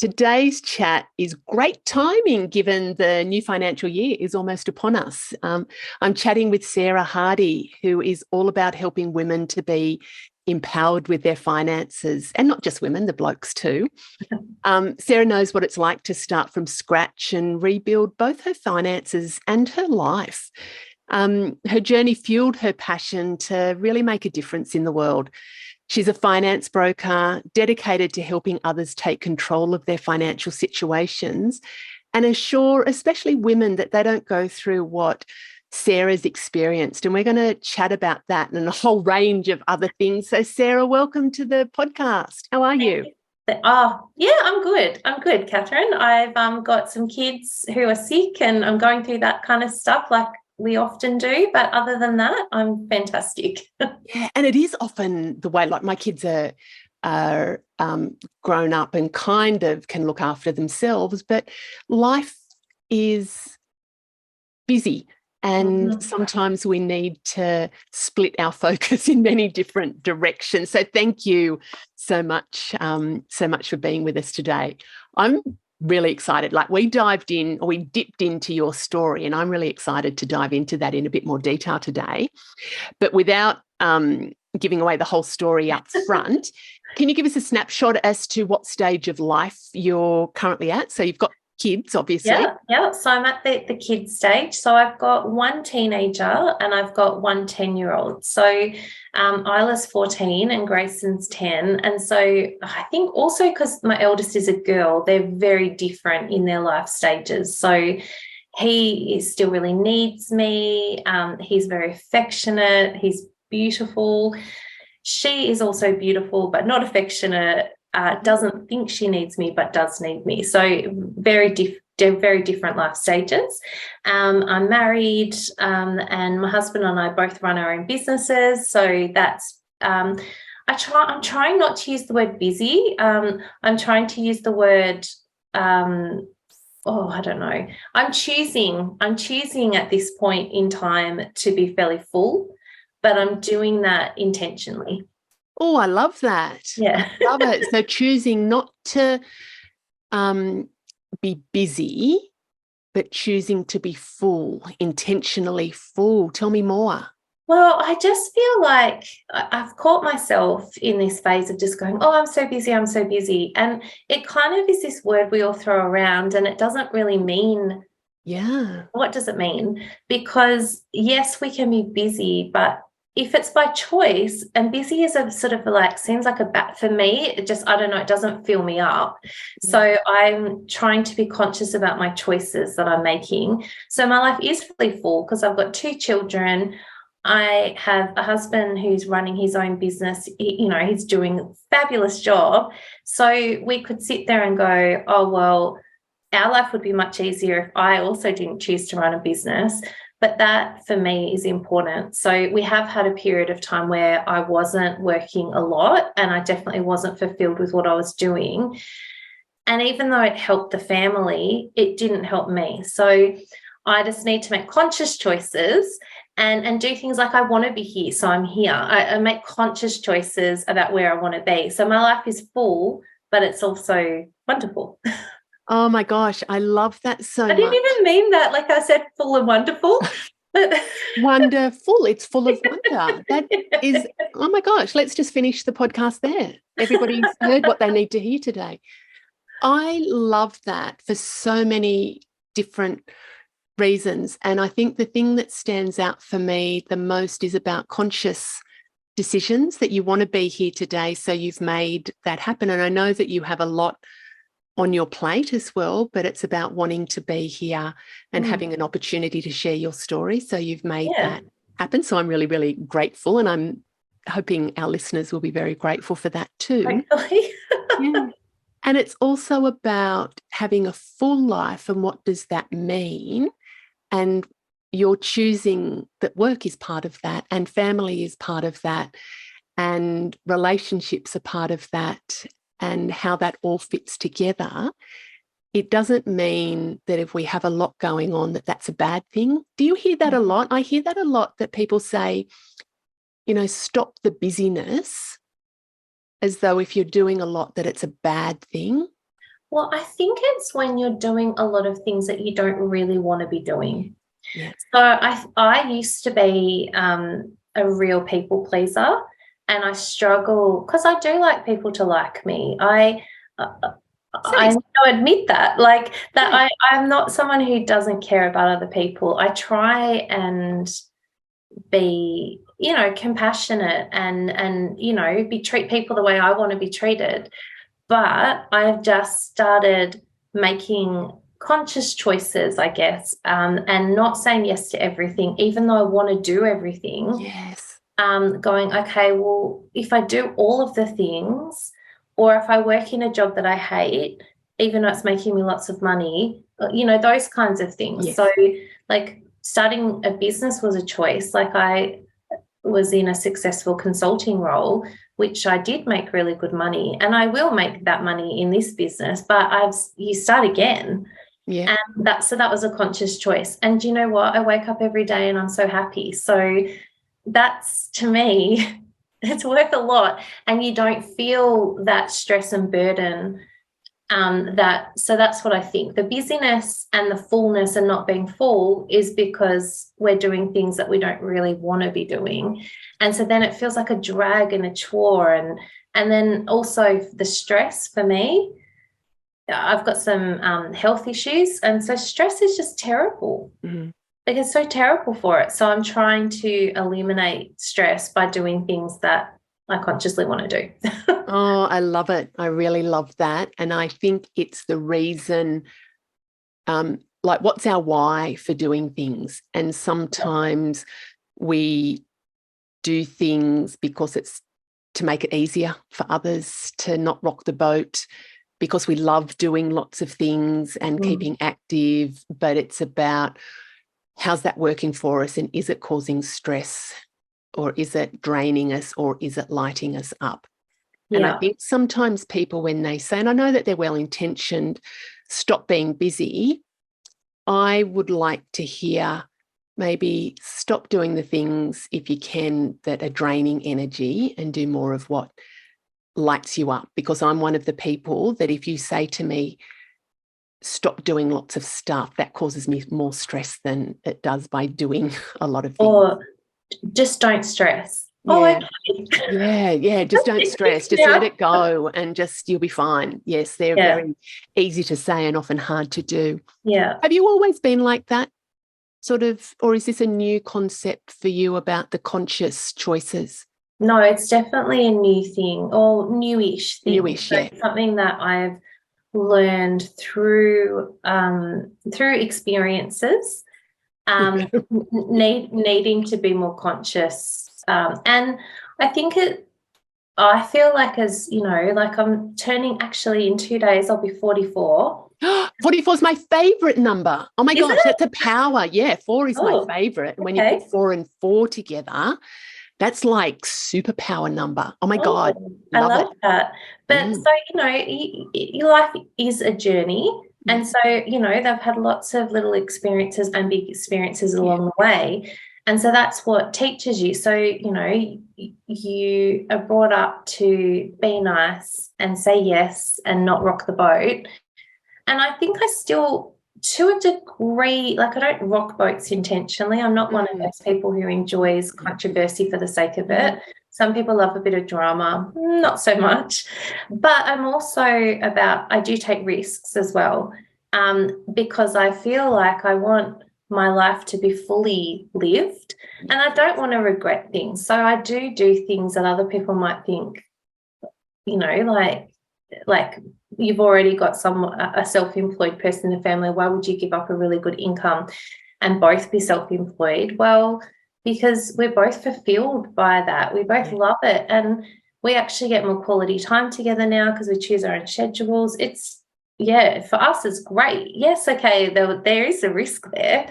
Today's chat is great timing given the new financial year is almost upon us. I'm chatting with Sarah Hardie, who is all about helping women to be empowered with their finances, and not just women, the blokes too. Sarah knows what it's like to start from scratch and rebuild both her finances and her life. Her journey fueled her passion to really make a difference in the world. She's a finance broker dedicated to helping others take control of their financial situations and assure, especially women, that they don't go through what Sarah's experienced. And we're going to chat about that and a whole range of other things. So, Sarah, welcome to the podcast. How are you? Oh, yeah, I'm good. I'm good, Catherine. I've got some kids who are sick and I'm going through that kind of stuff like we often do. But other than that, I'm fantastic. Yeah, and it is often the way, like my kids are grown up and kind of can look after themselves, but life is busy. And sometimes we need to split our focus in many different directions. So thank you so much for being with us today. I'm really excited. Like we dipped into your story, and I'm really excited to dive into that in a bit more detail today. But without giving away the whole story up front, can you give us a snapshot as to what stage of life you're currently at? So you've got kids, obviously. Yeah. So I'm at the kids stage. So I've got one teenager and I've got one 10-year-old. So Isla's 14 and Grayson's 10. And so I think also because my eldest is a girl, they're very different in their life stages. So he still really needs me. He's very affectionate. He's beautiful. She is also beautiful, but not affectionate. Doesn't think she needs me, but does need me. So very different life stages. I'm married, and my husband and I both run our own businesses. So that's I'm trying not to use the word busy. I'm trying to use the word I don't know. I'm choosing at this point in time to be fairly full, but I'm doing that intentionally. Oh, I love that. Yeah. I love it. So choosing not to be busy, but choosing to be full, intentionally full. Tell me more. Well, I just feel like I've caught myself in this phase of just going, oh, I'm so busy, I'm so busy. And it kind of is this word we all throw around and it doesn't really mean, what does it mean? Because yes, we can be busy, but if it's by choice, and busy is a sort of like, seems like a bat for me, it just, I don't know, it doesn't fill me up. Yeah. So I'm trying to be conscious about my choices that I'm making. So my life is really full because I've got two children. I have a husband who's running his own business. He's doing a fabulous job. So we could sit there and go, oh, well, our life would be much easier if I also didn't choose to run a business. But that for me is important. So we have had a period of time where I wasn't working a lot and I definitely wasn't fulfilled with what I was doing. And even though it helped the family, it didn't help me. So I just need to make conscious choices and do things like I want to be here, so I'm here. I make conscious choices about where I want to be. So my life is full, but it's also wonderful. Oh my gosh, I love that so much. I didn't even mean that. Like I said, full and wonderful. Wonderful. It's full of wonder. That is, oh my gosh, let's just finish the podcast there. Everybody's heard what they need to hear today. I love that for so many different reasons. And I think the thing that stands out for me the most is about conscious decisions, that you want to be here today. So you've made that happen. And I know that you have a lot on your plate as well, but it's about wanting to be here and having an opportunity to share your story. So you've made that happen. So I'm really, really grateful, and I'm hoping our listeners will be very grateful for that too. Hopefully. Yeah. And it's also about having a full life, and what does that mean? And you're choosing that work is part of that, and family is part of that, and relationships are part of that, and how that all fits together. It doesn't mean that if we have a lot going on that that's a bad thing. Do you hear that a lot? I hear that a lot, that people say, stop the busyness, as though if you're doing a lot that it's a bad thing. Well, I think it's when you're doing a lot of things that you don't really want to be doing. Yeah. So I used to be a real people pleaser, and I struggle because I do like people to like me. I Same. admit that, like that. Yeah. I'm not someone who doesn't care about other people. I try and be, compassionate and be treat people the way I want to be treated. But I've just started making conscious choices, I guess, and not saying yes to everything, even though I want to do everything. Yes. Going, okay, well, if I do all of the things, or if I work in a job that I hate, even though it's making me lots of money, those kinds of things. Yes. So, like, starting a business was a choice. Like, I was in a successful consulting role, which I did make really good money, and I will make that money in this business, but you start again. Yeah. And that was a conscious choice. And you know what? I wake up every day and I'm so happy. So that's, to me, it's worth a lot. And you don't feel that stress and burden. So that's what I think. The busyness and the fullness and not being full is because we're doing things that we don't really want to be doing. And so then it feels like a drag and a chore. And then also the stress for me, I've got some health issues. And so stress is just terrible. Mm-hmm. Like, it's so terrible for it. So I'm trying to eliminate stress by doing things that I consciously want to do. Oh, I love it. I really love that. And I think it's the reason, like, what's our why for doing things? And sometimes we do things because it's to make it easier for others, to not rock the boat, because we love doing lots of things and keeping active, but it's about how's that working for us, and is it causing stress, or is it draining us, or is it lighting us up? Yeah. And I think sometimes people, when they say, and I know that they're well-intentioned, stop being busy, I would like to hear maybe stop doing the things, if you can, that are draining energy, and do more of what lights you up. Because I'm one of the people that if you say to me, stop doing lots of stuff, that causes me more stress than it does by doing a lot of things. Or just don't stress. Yeah. Oh, okay. Yeah. Just don't stress. Just let it go, and just, you'll be fine. Yes, they're very easy to say and often hard to do. Yeah. Have you always been like that, sort of, or is this a new concept for you about the conscious choices? No, it's definitely a new thing, or newish thing. Newish, yeah. Something that I've learned through experiences, needing to be more conscious. And I think I feel like, as you know, like I'm turning, actually in 2 days, I'll be 44. 44 is my favourite number. Oh my gosh, that's a power. Yeah, 4 is my favourite. And when you put 4 and 4 together, that's like superpower number. Oh my God. I love that. But so, your life is a journey. And so, they've had lots of little experiences and big experiences along the way. And so that's what teaches you. So, you are brought up to be nice and say yes and not rock the boat. And I think I still, to a degree, like, I don't rock boats intentionally. I'm not one of those people who enjoys controversy for the sake of it. Some people love a bit of drama, not so much. But I'm also I do take risks as well, because I feel like I want my life to be fully lived, and I don't want to regret things. So I do things that other people might think, like you've already got a self-employed person in the family. Why would you give up a really good income and both be self-employed? Well, because we're both fulfilled by that. We both love it, and we actually get more quality time together now because we choose our own schedules. For us, it's great. Yes, okay, there is a risk there,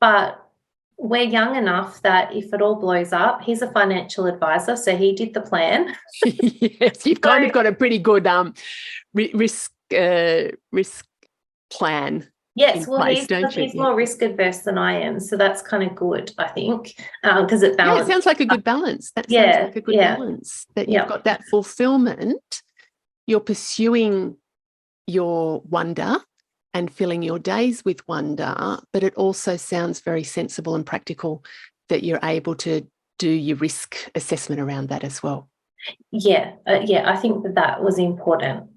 but we're young enough that if it all blows up, he's a financial advisor, so he did the plan. Yes, you've kind of got a pretty good risk plan. Yes, well, he's more risk adverse than I am, so that's kind of good, I think, because it balances. Yeah, it sounds like a good balance. That sounds like a good balance, that you've got that fulfillment. You're pursuing your wonder and filling your days with wonder, but it also sounds very sensible and practical that you're able to do your risk assessment around that as well. Yeah, I think that was important,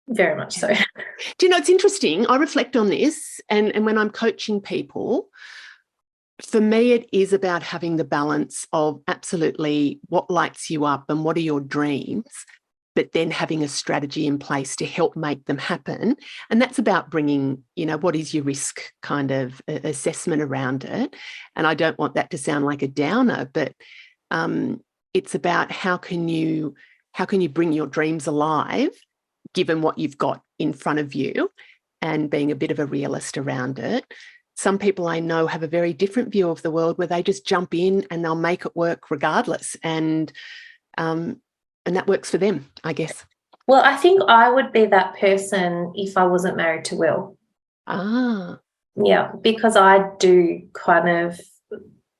very much so. Do you know, it's interesting. I reflect on this, and when I'm coaching people, for me, it is about having the balance of absolutely what lights you up and what are your dreams, but then having a strategy in place to help make them happen. And that's about bringing, what is your risk kind of assessment around it. And I don't want that to sound like a downer, but it's about how can you bring your dreams alive, given what you've got in front of you, and being a bit of a realist around it. Some people I know have a very different view of the world where they just jump in and they'll make it work regardless. And that works for them, I guess. Well, I think I would be that person if I wasn't married to Will. Ah. Yeah, because I do kind of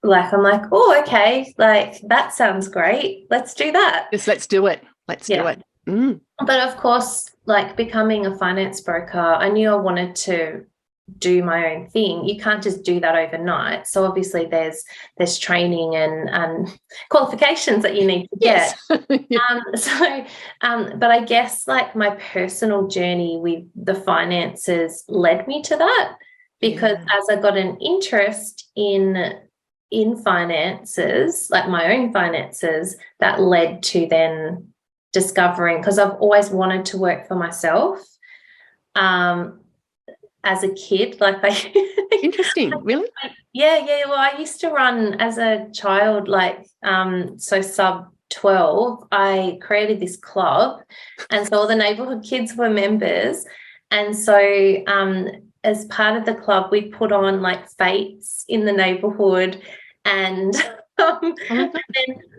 I'm like, oh, okay, like that sounds great. Let's do that. Yes, let's do it. Let's do it. Mm. But of course, like becoming a finance broker, I knew I wanted to do my own thing. You can't just do that overnight. So obviously there's training and qualifications that you need to get. Yes. But I guess like my personal journey with the finances led me to that, because as I got an interest in finances, like my own finances, that led to then discovering, because I've always wanted to work for myself. As a kid, interesting, really? Yeah. Well, I used to run as a child, so sub 12, I created this club, and so all the neighborhood kids were members. And so as part of the club, we put on like fetes in the neighborhood, and then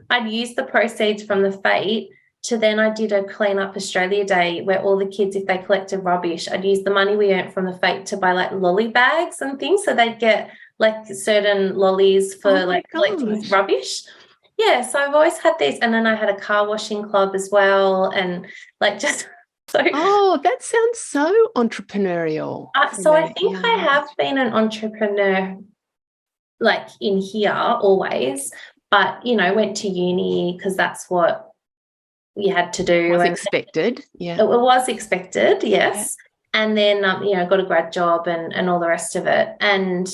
I'd use the proceeds from the fete to then I did a Clean Up Australia Day where all the kids, if they collected rubbish, I'd use the money we earned from the fete to buy like lolly bags and things, so they'd get like certain lollies for collecting rubbish. Yeah, so I've always had these, and then I had a car washing club as well, and just so. Oh, that sounds so entrepreneurial. So I think I have been an entrepreneur, like in here always, but went to uni because that's what you had to do. It was expected, yeah. It was expected, yes. Yeah. And then, got a grad job and all the rest of it. And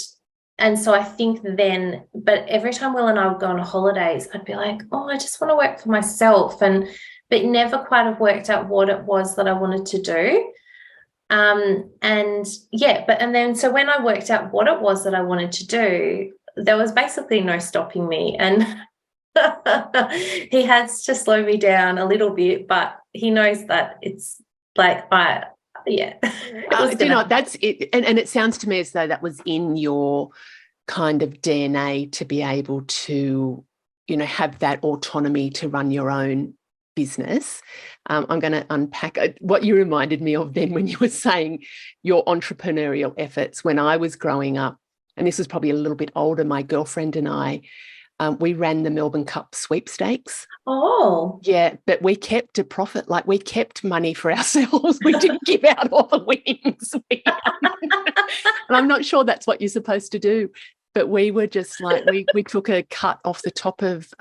so I think then, but every time Will and I would go on holidays, I'd be like, oh, I just want to work for myself. But never quite have worked out what it was that I wanted to do. So when I worked out what it was that I wanted to do, there was basically no stopping me. And he has to slow me down a little bit, but he knows that it's like do you know, that's it, and it sounds to me as though that was in your kind of DNA to be able to have that autonomy to run your own business. I'm going to unpack what you reminded me of then when you were saying your entrepreneurial efforts. When I was growing up, and this was probably a little bit older, my girlfriend and I, we ran the Melbourne Cup sweepstakes. Oh. Yeah, but we kept a profit. Like we kept money for ourselves. We didn't give out all the winnings. And I'm not sure that's what you're supposed to do. But we were just like, we took a cut off the top of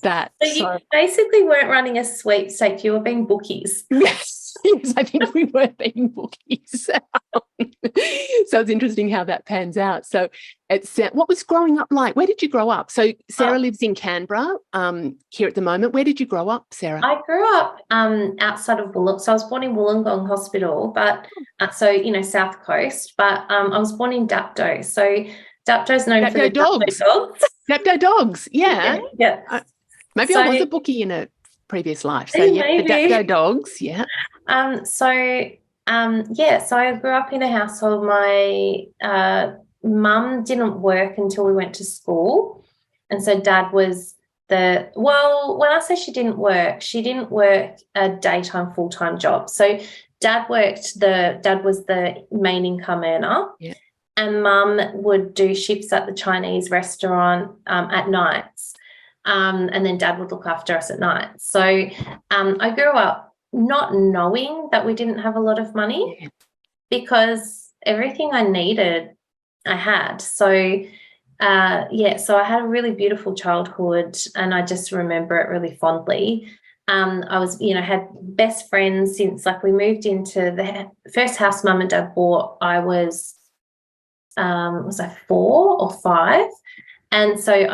that. So you basically weren't running a sweepstake, you were being bookies. Yes, I think we were being bookies. So it's interesting how that pans out. So what was growing up like? Where did you grow up? So Sarah lives in Canberra here at the moment. Where did you grow up, Sarah? I grew up outside of Wollongong. So I was born in Wollongong Hospital, but South Coast. But I was born in Dapto. So Dapto's known for the dogs. Dapto dogs, yeah. Maybe I was a bookie in a previous life. So yeah, the Dapto dogs, yeah. So I grew up in a household. My mum didn't work until we went to school. And so dad was when I say she didn't work a daytime full-time job. So dad was the main income earner. Yeah. And mum would do shifts at the Chinese restaurant at nights. And then dad would look after us at night. So I grew up not knowing that we didn't have a lot of money, Yeah. because everything I needed, I had. So, so I had a really beautiful childhood, and I just remember it really fondly. I was, had best friends since, like, we moved into the first house Mum and Dad bought. I was I 4 or 5? And so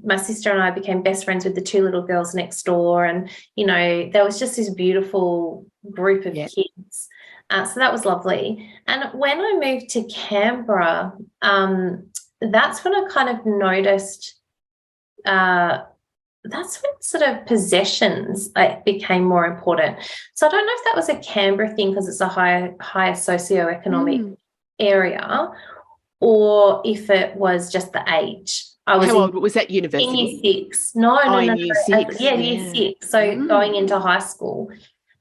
my sister and I became best friends with the 2 little girls next door. And, there was just this beautiful group of kids. So that was lovely. And when I moved to Canberra, that's when I kind of noticed, that's when sort of possessions became more important. So I don't know if that was a Canberra thing because it's a higher socioeconomic area, or if it was just the age. How old was that, university? In year 6. No. In year 6. Year 6. So going into high school.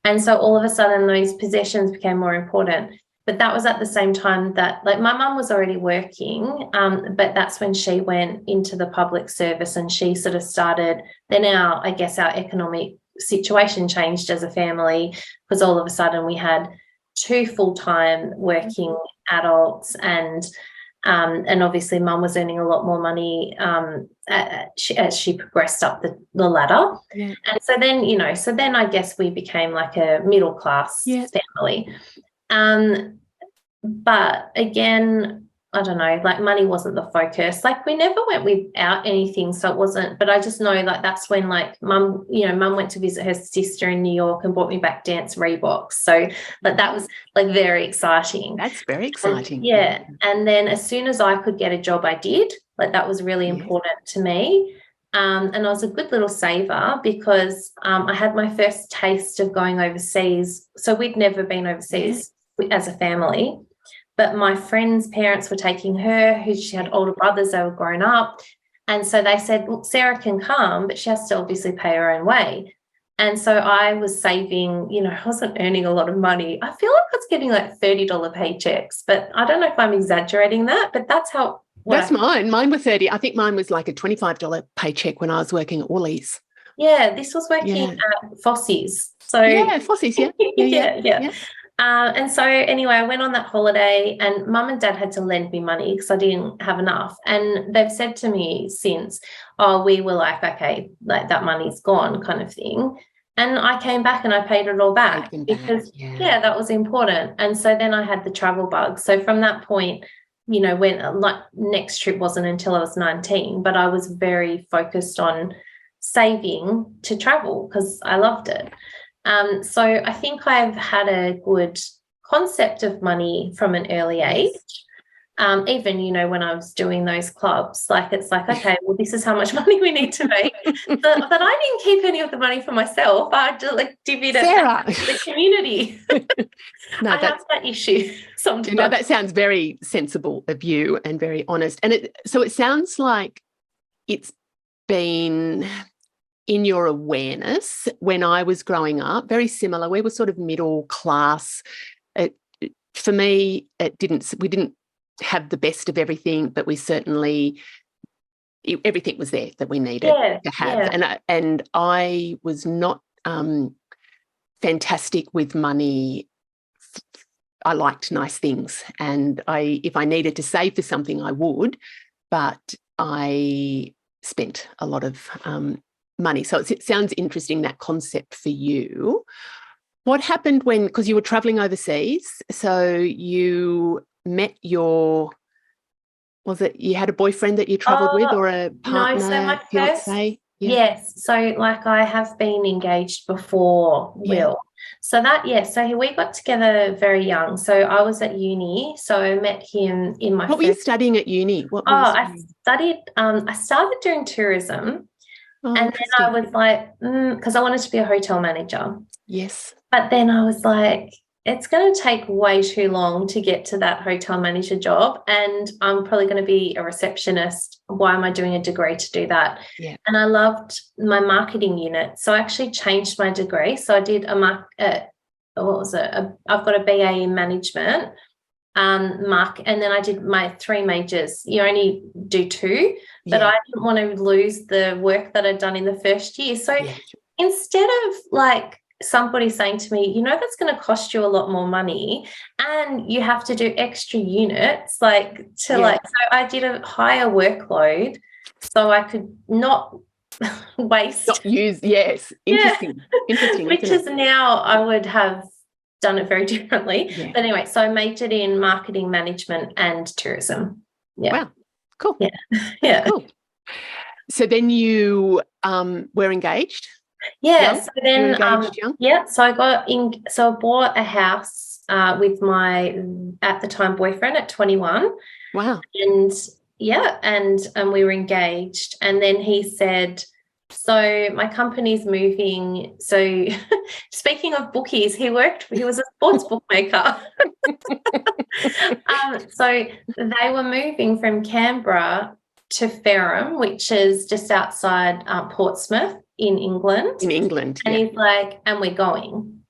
And so all of a sudden those possessions became more important. But that was at the same time that, like, my mum was already working, but that's when she went into the public service, and she sort of started, then our economic situation changed as a family, because all of a sudden we had 2 full-time working adults, and obviously Mum was earning a lot more money as she progressed up the ladder. Yeah. And so then, I guess we became like a middle class family. But again, I don't know, like, money wasn't the focus. Like, we never went without anything, so it wasn't, but I just know, like, that's when, like, Mum went to visit her sister in New York and brought me back dance Reeboks. So, like, that was, like, very exciting. That's very exciting. And then as soon as I could get a job, I did. Like, that was really important to me. And I was a good little saver, because I had my first taste of going overseas. So we'd never been overseas as a family. But my friend's parents were taking her, she had older brothers, they were grown up. And so they said, look, Sarah can come, but she has to obviously pay her own way. And so I was saving, I wasn't earning a lot of money. I feel like I was getting like $30 paychecks, but I don't know if I'm exaggerating that, but that's how. That's mine. Mine were 30. I think mine was like a $25 paycheck when I was working at Woolies. Yeah, this was working at Fossey's. So Fossey's, yeah. And so anyway, I went on that holiday, and Mum and Dad had to lend me money because I didn't have enough. And they've said to me since, we were like, okay, like, that money's gone, kind of thing. And I came back and I paid it all back because, that was important. And so then I had the travel bug. So from that point, when, like, next trip wasn't until I was 19, but I was very focused on saving to travel because I loved it. So I think I've had a good concept of money from an early age. Even, when I was doing those clubs, like, it's like, okay, well, this is how much money we need to make. But I didn't keep any of the money for myself. I just, like, divvied it back to the community. I have that issue sometimes. That sounds very sensible of you and very honest. And so it sounds like it's been in your awareness. When I was growing up, very similar. We were sort of middle class. For me, we didn't have the best of everything, but we certainly, everything was there that we needed to have. And I was not fantastic with money. I liked nice things, and if I needed to save for something, I would, but I spent a lot of money. So it sounds interesting, that concept for you. What happened because you were travelling overseas, so you met you had a boyfriend that you travelled with, or a partner? No, so my fiancé? Yes. So, like, I have been engaged before Will. So so we got together very young. So I was at uni, so I met him in my What were you studying at uni? I started doing tourism. And then I was like, because I wanted to be a hotel manager. Yes. But then I was like, it's going to take way too long to get to that hotel manager job, and I'm probably going to be a receptionist. Why am I doing a degree to do that? Yeah. And I loved my marketing unit, so I actually changed my degree. So I did I've got a BA in management, and then I did my 3 majors. You only do 2, but I didn't want to lose the work that I'd done in the first year. So instead of, like, somebody saying to me, that's going to cost you a lot more money and you have to do extra units, so I did a higher workload so I could not waste. Not use, yes. Interesting. Interesting. Which is now I would have done it very differently. Yeah. But anyway, so I majored in marketing management and tourism. Yeah. Wow. Cool. Yeah. Yeah. Cool. So then you were engaged? Yeah. Young? So then, young? yeah. So I bought a house with my, at the time, boyfriend at 21. Wow. And yeah, and we were engaged. And then he said, so my company's moving. So speaking of bookies, he was a sports bookmaker. So they were moving from Canberra to Fareham, which is just outside Portsmouth in England. In England, and he's like, and we're going.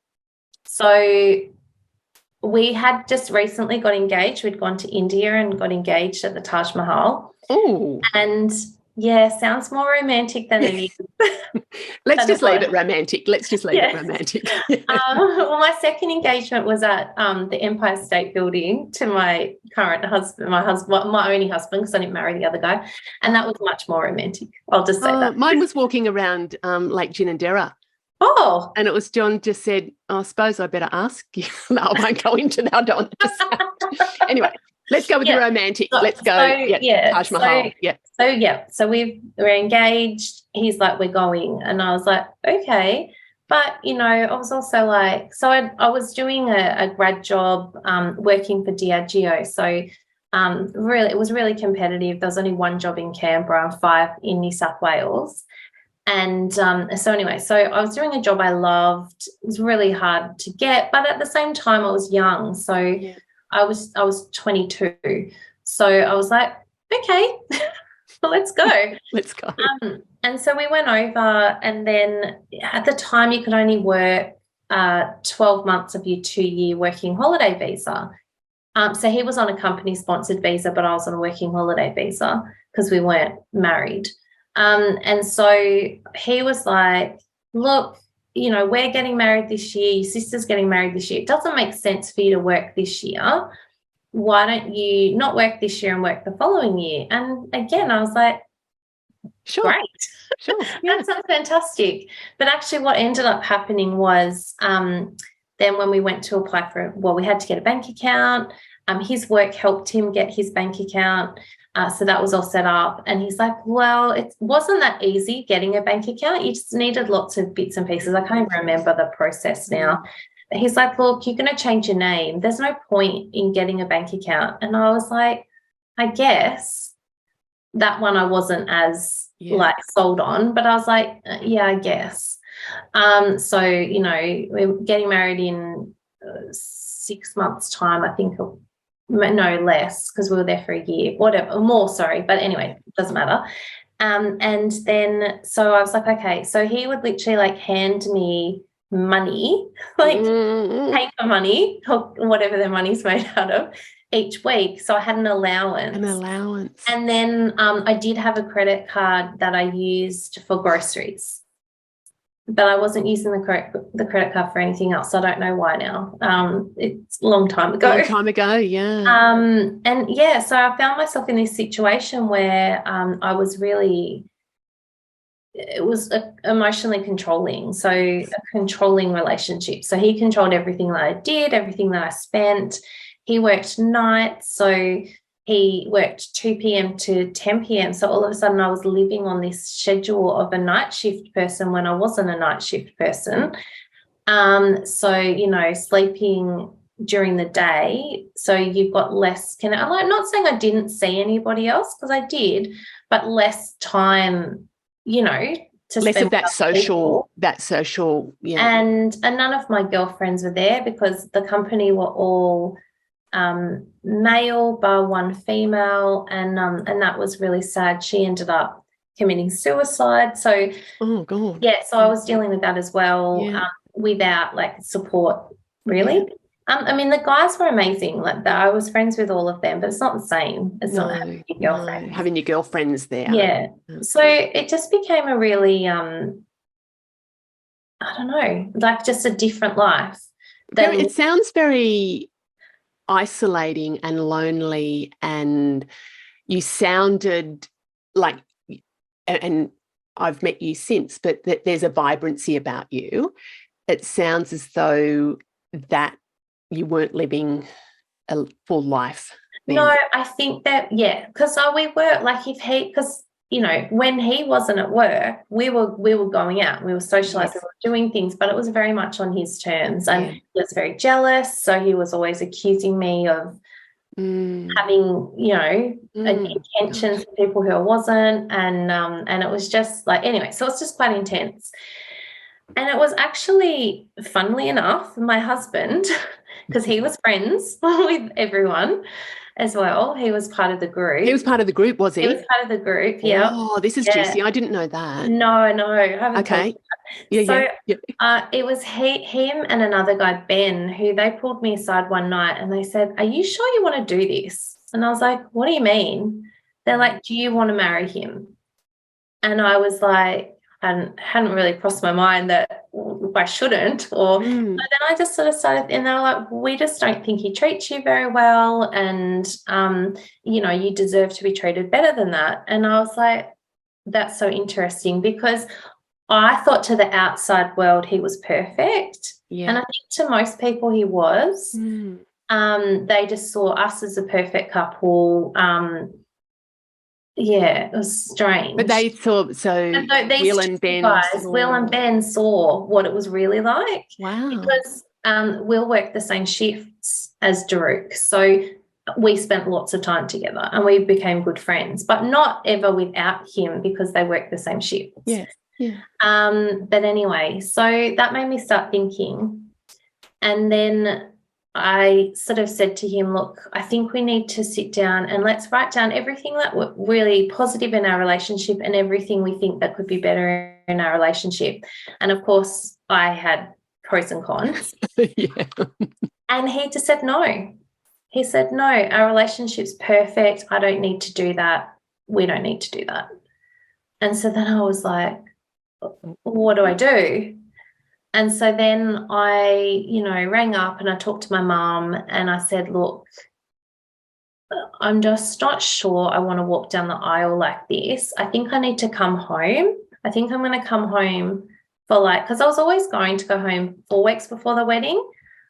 So we had just recently got engaged. We'd gone to India and got engaged at the Taj Mahal. Oh. And yeah, sounds more romantic than it is. Let's just leave it romantic. Let's just leave it romantic. Well, my second engagement was at the Empire State Building to my current husband, my only husband, because I didn't marry the other guy, and that was much more romantic. I'll just say that. Mine was walking around Lake Ginninderra. Oh. And it was John just said, I suppose I better ask you. No, I won't go into that. I don't want to say. Anyway, let's go with the romantic. Let's go. Taj Mahal. So we're engaged. He's like, we're going. And I was like, okay. But, I was also like, so I was doing a grad job working for Diageo. So really, it was really competitive. There was only one job in Canberra and 5 in New South Wales. And so anyway, so I was doing a job I loved. It was really hard to get, but at the same time I was young. So I was 22. So I was like, okay, well, let's go. Let's go. And so we went over, and then at the time you could only work 12 months of your 2-year working holiday visa. So he was on a company-sponsored visa, but I was on a working holiday visa because we weren't married. And so he was like, look, we're getting married this year. Your sister's getting married this year. It doesn't make sense for you to work this year. Why don't you not work this year and work the following year? And again, I was like, sure. Great. Sure. That sounds fantastic. But actually what ended up happening was then when we went to apply we had to get a bank account. His work helped him get his bank account. So that was all set up. And he's like, well, it wasn't that easy getting a bank account. You just needed lots of bits and pieces. I can't even remember the process now. But he's like, look, you're going to change your name. There's no point in getting a bank account. And I was like, I guess that one I wasn't as sold on. But I was like, yeah, I guess. So, we're getting married in 6 months' time, I think. No, less, because we were there for a year, whatever, more, sorry. But anyway, it doesn't matter. And then, so I was like, okay. So he would literally hand me money, paper money, or whatever their money's made out of, each week. So I had an allowance. And then I did have a credit card that I used for groceries. But I wasn't using the credit card for anything else. So I don't know why now. It's a long time ago. Yeah. And yeah, so I found myself in this situation where I was really, it was emotionally controlling. So a controlling relationship. So he controlled everything that I did, everything that I spent. He worked nights. So he worked 2 p.m. to 10 p.m. So all of a sudden I was living on this schedule of a night shift person when I wasn't a night shift person. So, sleeping during the day. So you've got less, I'm not saying I didn't see anybody else, because I did, but less time, to less spend of that social. Yeah. And none of my girlfriends were there because the company were all male bar one female, and that was really sad. She ended up committing suicide. So oh god, so I was dealing with that as well, without support really. I mean, the guys were amazing. I was friends with all of them, but it's not the same. It's not having your girlfriends. Having your girlfriends there. Yeah. So it just became a really I don't know, like just a different life than. It sounds very isolating and lonely, and you sounded like, and I've met you since, but that there's a vibrancy about you. It sounds as though that you weren't living a full life then. No, I think that, yeah, because we were like, because when he wasn't at work, we were going out, we were socializing, Yes. we were doing things, but it was very much on his terms, and Yeah. he was very jealous, so he was always accusing me of having intentions for people who I wasn't, and it was just like, anyway, so it's just quite intense. And it was actually, funnily enough, my husband, because he was friends with everyone as well. He was part of the group. He was part of the group, was he? He was part of the group, yeah. Oh, this is juicy. I didn't know that. No, I haven't told Okay. you that. Yeah. It was him and another guy, Ben, who they pulled me aside one night and they said, "Are you sure you want to do this?" And I was like, "What do you mean?" They're like, "Do you want to marry him?" And I was like, hadn't really crossed my mind that I shouldn't, or but then I just sort of started, and they were like, "We just don't think he treats you very well, and you deserve to be treated better than that." And I was like, that's so interesting, because I thought to the outside world he was perfect, and I think to most people he was. They just saw us as a perfect couple. Yeah, it was strange. But they saw, Will and Ben. Will and Ben saw what it was really like. Wow. Because Will worked the same shifts as Daruk, so we spent lots of time together and we became good friends, but not ever without him, because they worked the same shifts. Yeah. But anyway, so that made me start thinking, and then I sort of said to him, "Look, I think we need to sit down and let's write down everything that was really positive in our relationship and everything we think that could be better in our relationship." And of course, I had pros and cons. And he just said no. He said, "No, our relationship's perfect. I don't need to do that. We don't need to do that." And so then I was like, what do I do? And so then I, rang up and I talked to my mum and I said, "Look, I'm just not sure I want to walk down the aisle like this. I think I need to come home. I think I'm going to come home for because I was always going to go home 4 weeks before the wedding.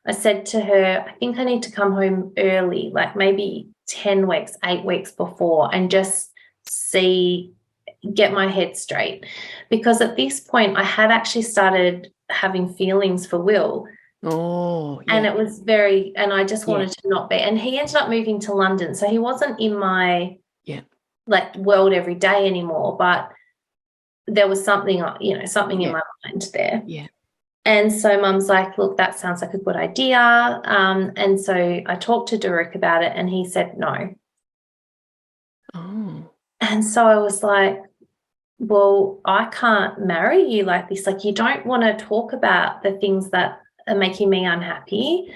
I said to her, I think I need to come home early, like maybe 10 weeks, 8 weeks before, and just get my head straight." Because at this point I had actually started having feelings for Will. Oh, yeah. And it was and I just wanted to not be. And he ended up moving to London, so he wasn't in my world every day anymore, but there was something, something in my mind there. Yeah. And so Mum's like, "Look, that sounds like a good idea." And so I talked to Daruk about it and he said no. Oh. And so I was like, "Well, I can't marry you like this. Like, you don't want to talk about the things that are making me unhappy.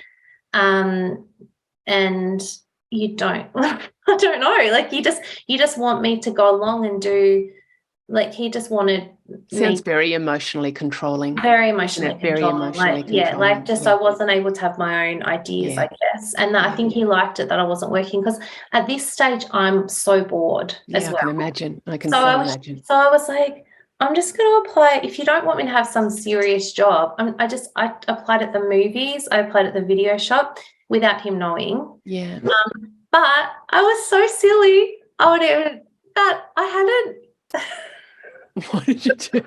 And you don't," I don't know, like you just want me to go along and do, like he just wanted Sounds very emotionally controlling. Very emotionally controlling. Very emotionally controlling. I wasn't able to have my own ideas, I guess. And I think he liked it that I wasn't working, because at this stage I'm so bored as well. I can imagine. So I was like, I'm just going to apply. If you don't want me to have some serious job, I applied at the movies. I applied at the video shop without him knowing. Yeah. But I was so silly. I hadn't. What did you do?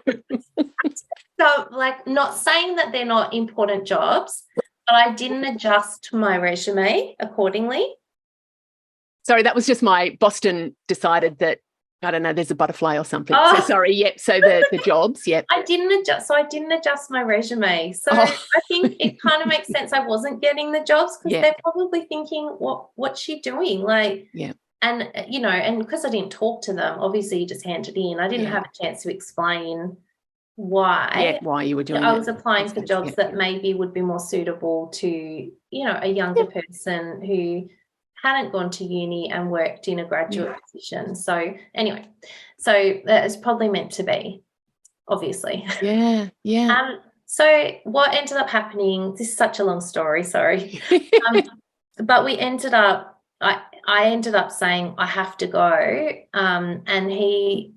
So, not saying that they're not important jobs, but I didn't adjust my resume accordingly. Sorry, that was just my Boston decided that, I don't know, there's a butterfly or something. Oh. So sorry, so the jobs, I didn't adjust my resume. So I think it kind of makes sense I wasn't getting the jobs, because they're probably thinking, what's she doing? And, and because I didn't talk to them, obviously you just hand it in. I didn't have a chance to explain why. Yeah, why you were doing it. I was applying for jobs that maybe would be more suitable to, a younger person who hadn't gone to uni and worked in a graduate position. So anyway, so that is probably meant to be, obviously. Yeah. So what ended up happening, this is such a long story, sorry. But we ended up, I ended up saying I have to go. And he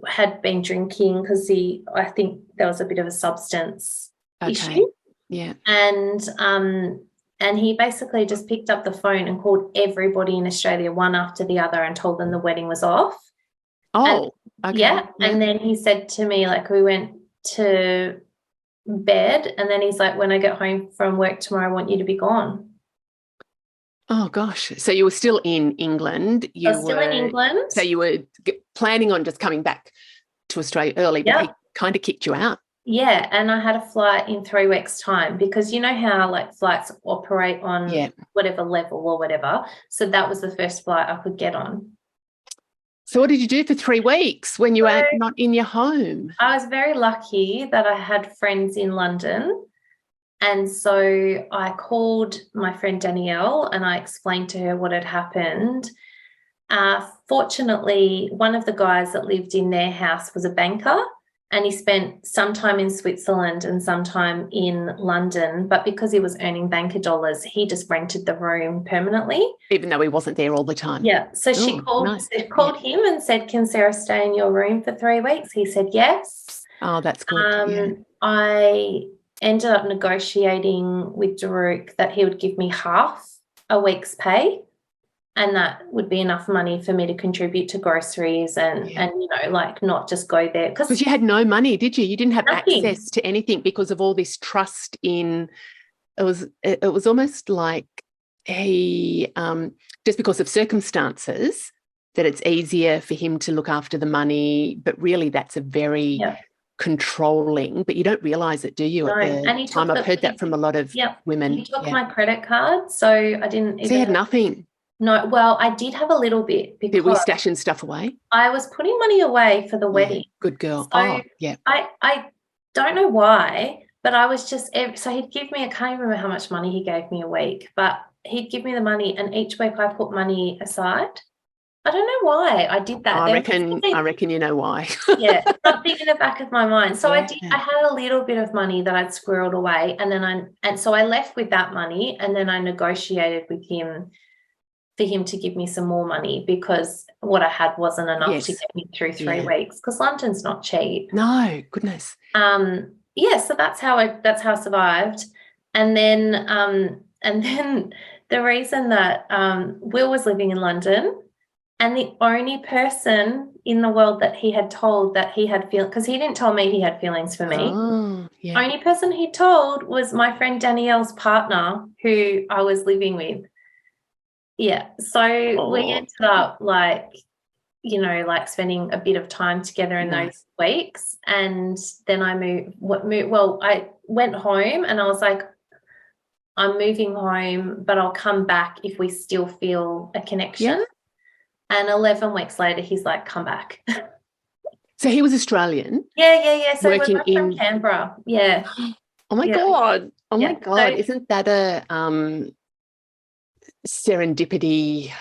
had been drinking because I think there was a bit of a substance issue. Yeah. And he basically just picked up the phone and called everybody in Australia one after the other and told them the wedding was off. Oh, and, okay. Yeah. And then he said to me, like, we went to bed, and then he's like, when I get home from work tomorrow, I want you to be gone. Oh, gosh. So you were still in England. I was still in England. So you were planning on just coming back to Australia early, but he kind of kicked you out. Yeah, and I had a flight in 3 weeks' time, because you know how like flights operate on whatever level or whatever. So that was the first flight I could get on. So what did you do for 3 weeks when you were not in your home? I was very lucky that I had friends in London. And so I called my friend Danielle and I explained to her what had happened. Fortunately, one of the guys that lived in their house was a banker, and he spent some time in Switzerland and some time in London. But because he was earning banker dollars, he just rented the room permanently. Even though he wasn't there all the time. Yeah. So she called him and said, can Sarah stay in your room for 3 weeks? He said yes. Oh, that's good. I ended up negotiating with Daruk that he would give me half a week's pay, and that would be enough money for me to contribute to groceries and you know, like, not just go there. Because you had no money, did you? You didn't have nothing. Access to anything because of all this trust in it was almost like just because of circumstances that it's easier for him to look after the money, but really that's a very controlling, but you don't realise it, do you? No. At the time, I've heard that from a lot of women. He took my credit card, so I didn't even... So you had nothing? No, well, I did have a little bit, because... Were you stashing stuff away? I was putting money away for the wedding. Good girl. So I don't know why, but I was just... So he'd give me... I can't even remember how much money he gave me a week, but he'd give me the money, and each week I put money aside. I don't know why I did that. I reckon you know why. Something in the back of my mind. So I had a little bit of money that I'd squirreled away, and so I left with that money, and then I negotiated with him for him to give me some more money, because what I had wasn't enough to get me through 3 weeks, because London's not cheap. No, goodness. So that's how I survived. And then the reason that Will was living in London, and the only person in the world that he had told that he had feelings, because he didn't tell me he had feelings for me. Only person he told was my friend Danielle's partner, who I was living with. Yeah. So we ended up spending a bit of time together in those weeks. And then I I went home, and I was like, I'm moving home, but I'll come back if we still feel a connection. Yeah. And 11 weeks later, he's like, come back. So he was Australian? Yeah. So we're from Canberra. Yeah. Oh, my God. Oh, my God. So, isn't that a serendipity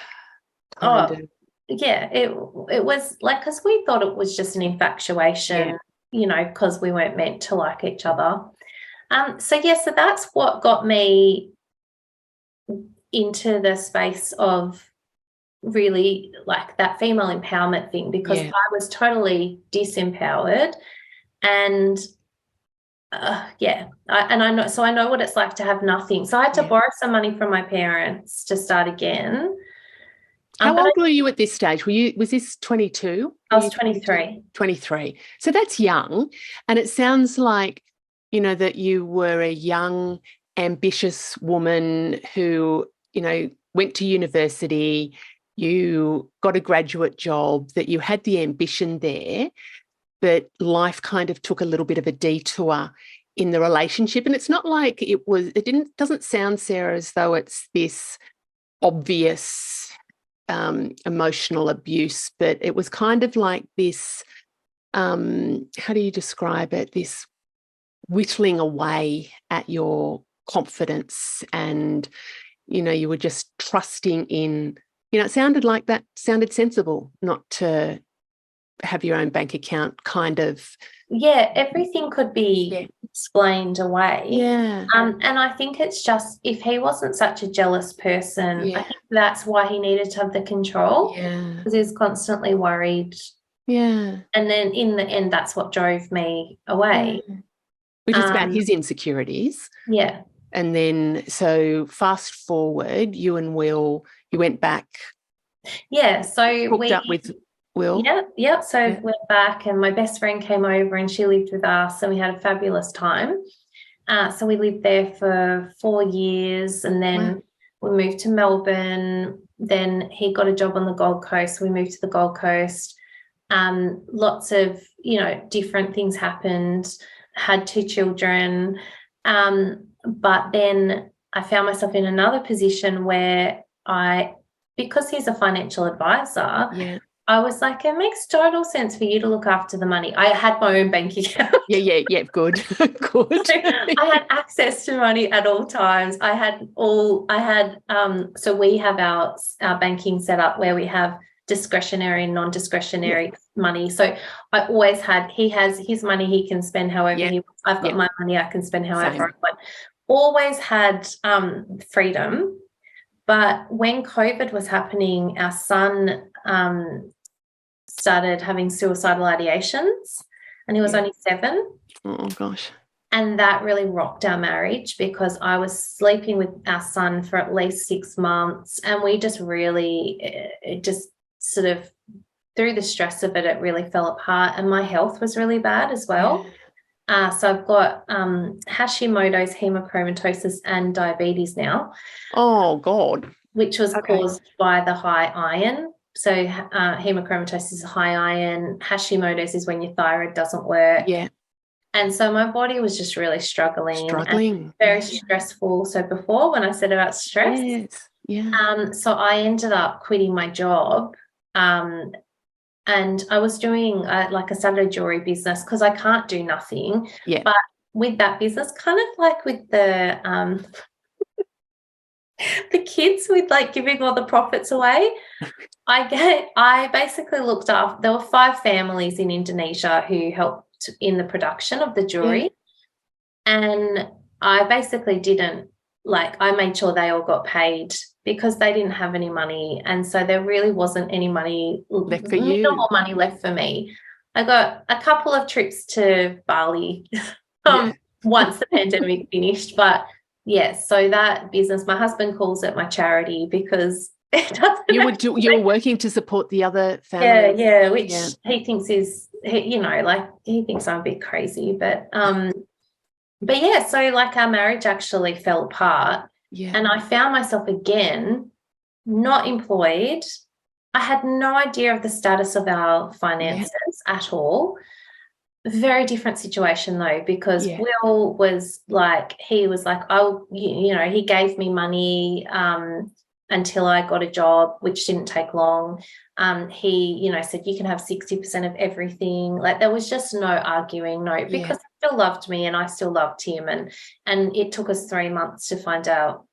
kind of? Yeah, it was like, because we thought it was just an infatuation, you know, because we weren't meant to like each other. So that's what got me into the space of really like that female empowerment thing, because I was totally disempowered, and I know what it's like to have nothing. So I had to borrow some money from my parents to start again. How old were you at this stage? Was this 22? I was 23. 23. So that's young, and it sounds like, you know, that you were a young, ambitious woman who, you know, went to university. You got a graduate job, that you had the ambition there, but life kind of took a little bit of a detour in the relationship. And it's not like doesn't sound, Sarah, as though it's this obvious emotional abuse, but it was kind of like this, how do you describe it? This whittling away at your confidence, and, you know, you were just trusting in, you know, it sounded sensible not to have your own bank account kind of. Yeah, everything could be explained away. Yeah. And I think it's just, if he wasn't such a jealous person, Yeah. I think that's why he needed to have the control, Yeah. because he was constantly worried. Yeah. And then in the end, that's what drove me away. Yeah. Which is about his insecurities. Yeah. And then, so fast forward, you and Will, you went back. Yeah. So Hooked up with Will. Yeah. So went back, and my best friend came over and she lived with us, and we had a fabulous time. So we lived there for 4 years, and then we moved to Melbourne. Then he got a job on the Gold Coast. We moved to the Gold Coast. Lots of, different things happened. Had 2 children. But then I found myself in another position where because he's a financial advisor, I was like, it makes total sense for you to look after the money. I had my own bank account. Yeah, good. Good. So I had access to money at all times. So we have our banking set up where we have discretionary and non-discretionary money. So I always he has his money he can spend however he wants. I've got my money I can spend however I want. Always had freedom. But when COVID was happening, our son started having suicidal ideations, and he was only 7. Oh, gosh. And that really rocked our marriage, because I was sleeping with our son for at least 6 months, and we just really, it just sort of, through the stress of it, it really fell apart, and my health was really bad as well. So I've got Hashimoto's, hemochromatosis, and diabetes now. Oh, God. Which was caused by the high iron. So hemochromatosis is high iron. Hashimoto's is when your thyroid doesn't work. Yeah. And so my body was just really struggling. And very stressful. So before, when I said about stress, so I ended up quitting my job. And I was doing I started a jewelry business, because I can't do nothing. Yeah. But with that business, kind of like with the kids, with giving all the profits away, I basically looked after, there were 5 families in Indonesia who helped in the production of the jewelry. And I basically I made sure they all got paid, because they didn't have any money. And so there really wasn't any money left for you. No more money left for me. I got a couple of trips to Bali once the pandemic finished. But so that business, my husband calls it my charity, because it doesn't. You were working to support the other family. Yeah, which he thinks he thinks I'm a bit crazy, but so our marriage actually fell apart. And I found myself again not employed. I had no idea of the status of our finances at all. Very different situation though, because Will was he gave me money until I got a job, which didn't take long. He, said you can have 60% of everything. There was just no arguing, because he still loved me and I still loved him. And it took us 3 months to find out,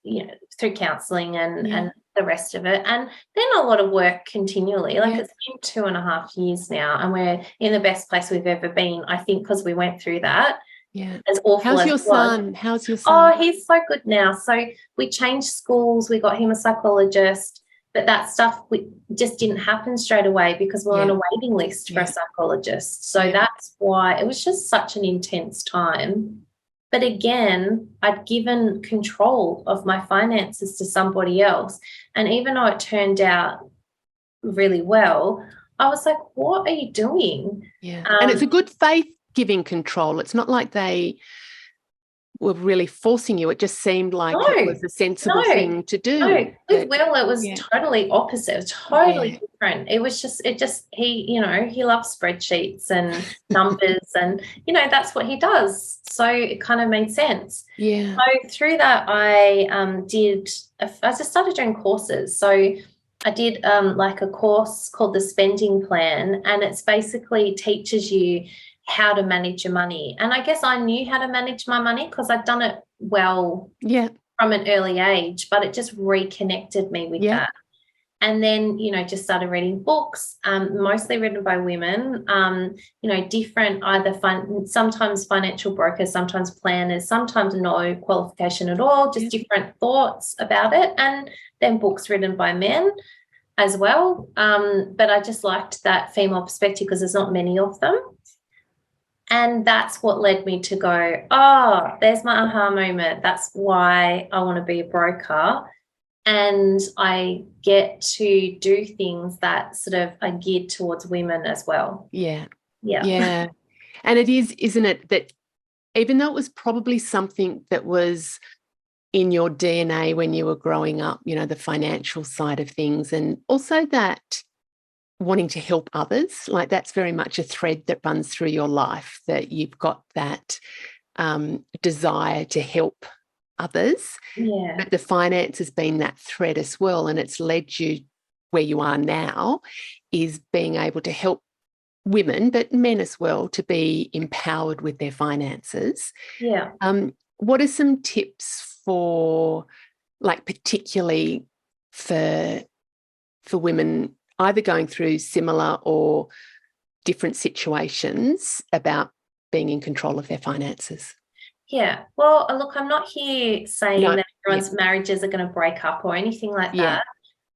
through counselling and the rest of it. And then a lot of work continually. It's been 2.5 years now, and we're in the best place we've ever been, I think, because we went through that. Yeah. As awful How's as your it was. son? How's your son? Oh, he's so good now. So we changed schools. We got him a psychologist, but that stuff just didn't happen straight away, because we're on a waiting list for a psychologist. So that's why it was just such an intense time. But again, I'd given control of my finances to somebody else. And even though it turned out really well, I was like, what are you doing? Yeah. And it's a good faith giving control. It's not like they were really forcing you. It just seemed like it was a sensible thing to do. No, with Will, it was totally opposite, totally different. It was he loves spreadsheets and numbers, and that's what he does. So it kind of made sense. Yeah. So through that, I just started doing courses. So I did a course called the Spending Plan, and it's basically teaches you how to manage your money. And I guess I knew how to manage my money because I'd done it well from an early age, but it just reconnected me with that. And then, just started reading books, mostly written by women, different sometimes financial brokers, sometimes planners, sometimes no qualification at all, just different thoughts about it. And then books written by men as well. But I just liked that female perspective because there's not many of them. And that's what led me to go, oh, there's my aha moment. That's why I want to be a broker. And I get to do things that sort of are geared towards women as well. Yeah. Yeah. Yeah. And it is, isn't it, that even though it was probably something that was in your DNA when you were growing up, the financial side of things, and also that wanting to help others, like that's very much a thread that runs through your life, that you've got that desire to help others. Yeah. But the finance has been that thread as well, and it's led you where you are now, is being able to help women, but men as well, to be empowered with their finances. Yeah. What are some tips for, like, particularly for women either going through similar or different situations about being in control of their finances? Yeah. Well, look, I'm not here saying that everyone's marriages are going to break up or anything like that.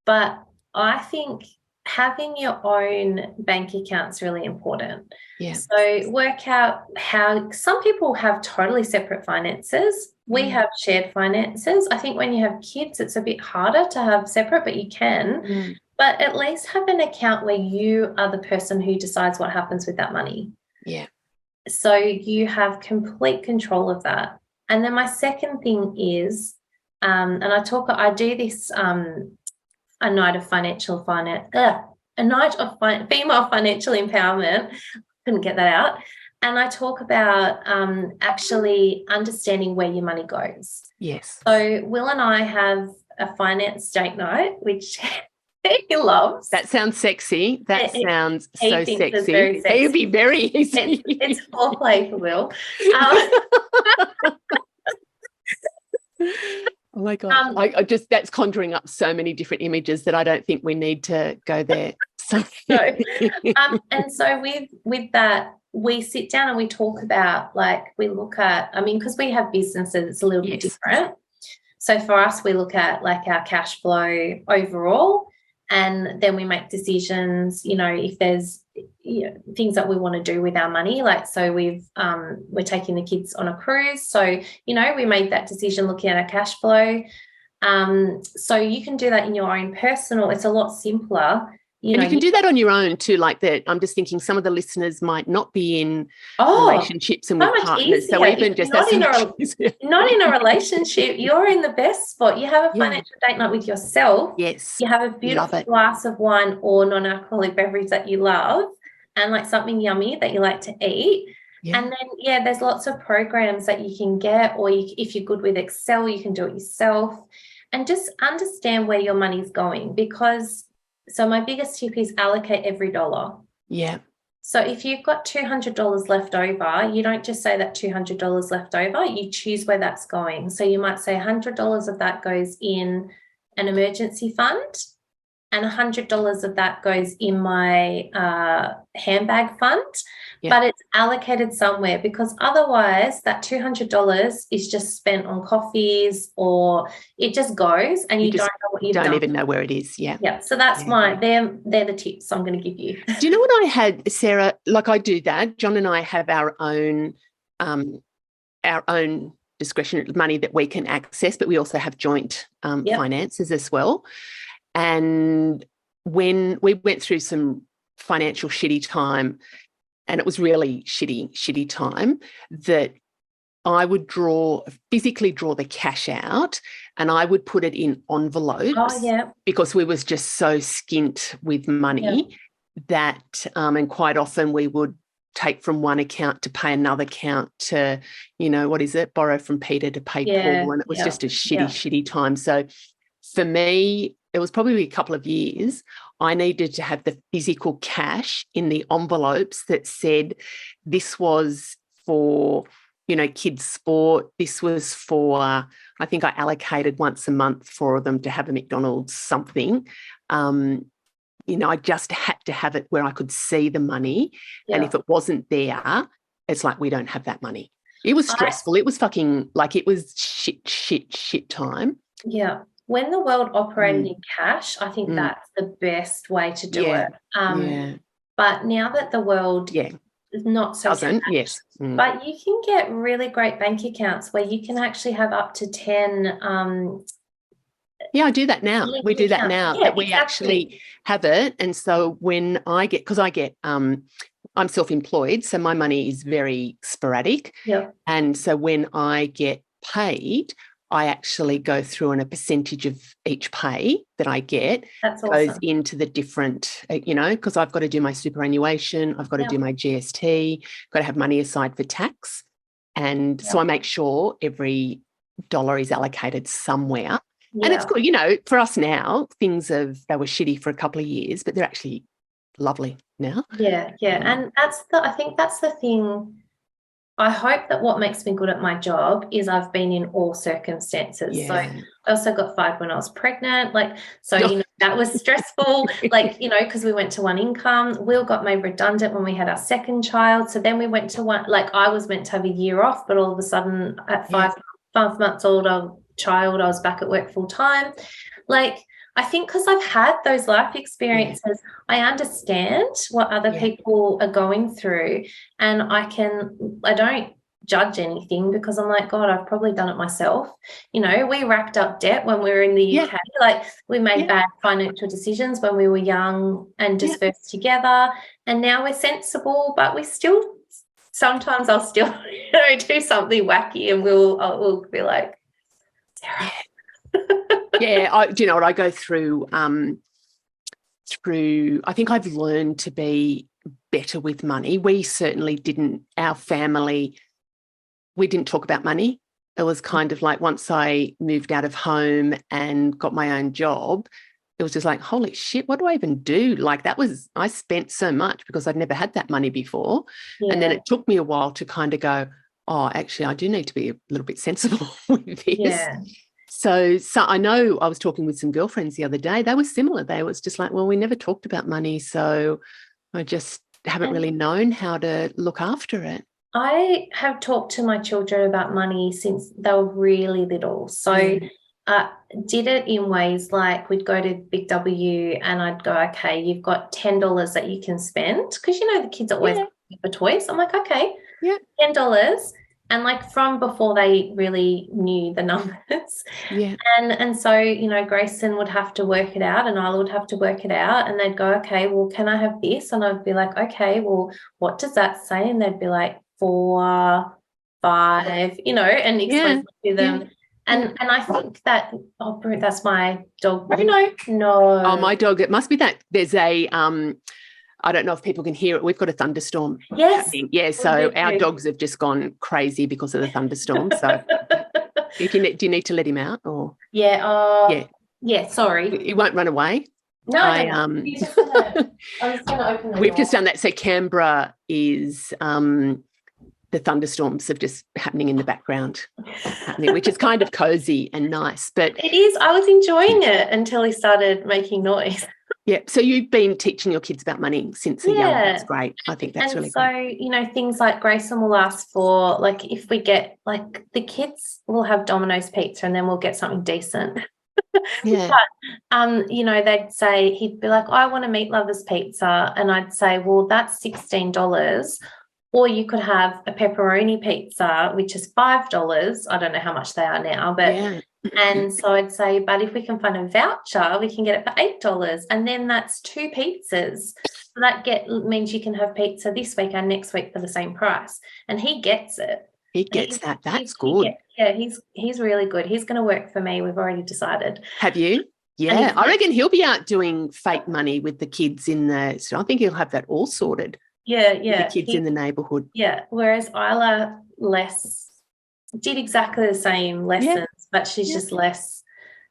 But I think having your own bank account is really important. Yeah. So work out how some people have totally separate finances. We have shared finances. I think when you have kids, it's a bit harder to have separate, but you can. But at least have an account where you are the person who decides what happens with that money. Yeah. So you have complete control of that. And then my second thing is, and I do this a night of female financial empowerment. Couldn't get that out. And I talk about actually understanding where your money goes. Yes. So Will and I have a finance date night, which he loves. That sounds sexy. That sounds so sexy. Very sexy. It would be very easy. It's foreplay for Will. Oh my gosh. I just, that's conjuring up so many different images that I don't think we need to go there. So and so with that, we sit down and we talk about, like, we look at, because we have businesses, it's a little bit different. So for us, we look at like our cash flow overall, and then we make decisions, if there's things that we want to do with our money. Like, so we're taking the kids on a cruise. So, we made that decision looking at our cash flow. So you can do that in your own personal, it's a lot simpler. And you can do that on your own too, like that. I'm just thinking some of the listeners might not be in relationships and with partners. So even just not in a relationship, you're in the best spot. You have a financial date night with yourself. Yes. You have a beautiful glass of wine or non-alcoholic beverage that you love, and like something yummy that you like to eat. Yeah. And then, there's lots of programs that you can get, or if you're good with Excel, you can do it yourself, and just understand where your money's going. Because so my biggest tip is allocate every dollar. Yeah. So if you've got $200 left over, you don't just say that $200 left over, you choose where that's going. So you might say $100 of that goes in an emergency fund, and $100 of that goes in my handbag fund, but it's allocated somewhere, because otherwise that $200 is just spent on coffees, or it just goes and you don't know what you've done. Don't even know where it is. Yeah. Yeah. So that's they're the tips I'm going to give you. Do you know what I had, Sarah? Like, I do that. John and I have our own discretionary money that we can access, but we also have joint finances as well. And when we went through some financial shitty time, and it was really shitty time, that I would physically draw the cash out, and I would put it in envelopes because we was just so skint with money that, and quite often we would take from one account to pay another account to, borrow from Peter to pay Paul, and it was just a shitty time. So for me, it was probably a couple of years, I needed to have the physical cash in the envelopes that said this was for, kids' sport. This was for, I think I allocated once a month for them to have a McDonald's something. I just had to have it where I could see the money. Yeah. And if it wasn't there, it's like, we don't have that money. It was stressful. It was fucking, like, it was shit time. Yeah. When the world operated in cash, I think that's the best way to do it. But now that the world is not so doesn't, cash, but you can get really great bank accounts where you can actually have up to 10 I do that now. We do that now, that we actually have it. And so when because I'm self-employed, so my money is very sporadic. Yeah. And so when I get paid, I actually go through, and a percentage of each pay that I get goes into the different, because I've got to do my superannuation, I've got to do my GST, got to have money aside for tax. And so I make sure every dollar is allocated somewhere. Yeah. And it's good, for us now, they were shitty for a couple of years, but they're actually lovely now. Yeah. And I think that's the thing. I hope that what makes me good at my job is I've been in all circumstances. Yeah. So I also got fired when I was pregnant. That was stressful, because we went to one income. Will got made redundant when we had our second child. So then we went to one, I was meant to have a year off, but all of a sudden at 5 months old child, I was back at work full time. I think because I've had those life experiences, I understand what other people are going through, and I don't judge anything because I'm like, God, I've probably done it myself. We racked up debt when we were in the UK. We made bad financial decisions when we were young and dispersed together, and now we're sensible, but we still, sometimes I'll still do something wacky, and we'll be like, Sarah. Do you know what I go through? I think I've learned to be better with money. We certainly didn't, our family, we didn't talk about money. It was kind of like, once I moved out of home and got my own job, it was just like, holy shit, what do I even do? I spent so much because I'd never had that money before. Yeah. And then it took me a while to kind of go, oh, actually, I do need to be a little bit sensible with this. Yeah. So I know I was talking with some girlfriends the other day. They were similar. They was just like, well, we never talked about money, so I just haven't really known how to look after it. I have talked to my children about money since they were really little. So did it in ways like we'd go to Big W and I'd go, okay, you've got $10 that you can spend, because, the kids always for toys. I'm like, okay, $10. And from before they really knew the numbers. Yeah. And so, Grayson would have to work it out and I would have to work it out, and they'd go, okay, well, can I have this? And I'd be like, okay, well, what does that say? And they'd be like 4, 5, and explain to them. And I think that, that's my dog. No. Oh, my dog, it must be that there's a I don't know if people can hear it. We've got a thunderstorm. Yes. Happening. Yeah, so our dogs have just gone crazy because of the thunderstorm. So do you need to let him out? Or Yeah, sorry. He won't run away. No, I'm just going to open the We've door. just done that. So Canberra is the thunderstorms are just happening in the background, which is kind of cozy and nice. But it is. I was enjoying it until he started making noise. Yeah, so you've been teaching your kids about money since they're young. That's great. I think that's really great. So, things like Grayson will ask for, if we get, the kids will have Domino's pizza and then we'll get something decent. Yeah. But, they'd say, he'd be like, I want a meat lover's pizza. And I'd say, well, that's $16. Or you could have a pepperoni pizza, which is $5. I don't know how much they are now, but... Yeah. And so I'd say, but if we can find a voucher, we can get it for $8, and then that's 2 pizzas. So that means you can have pizza this week and next week for the same price. And he gets it. He gets that. That's good. He's really good. He's going to work for me. We've already decided. Have you? Yeah, I reckon he'll be out doing fake money with the kids so I think he'll have that all sorted. Yeah. With the kids in the neighbourhood. Yeah. Whereas Isla did exactly the same lessons, but she's just less,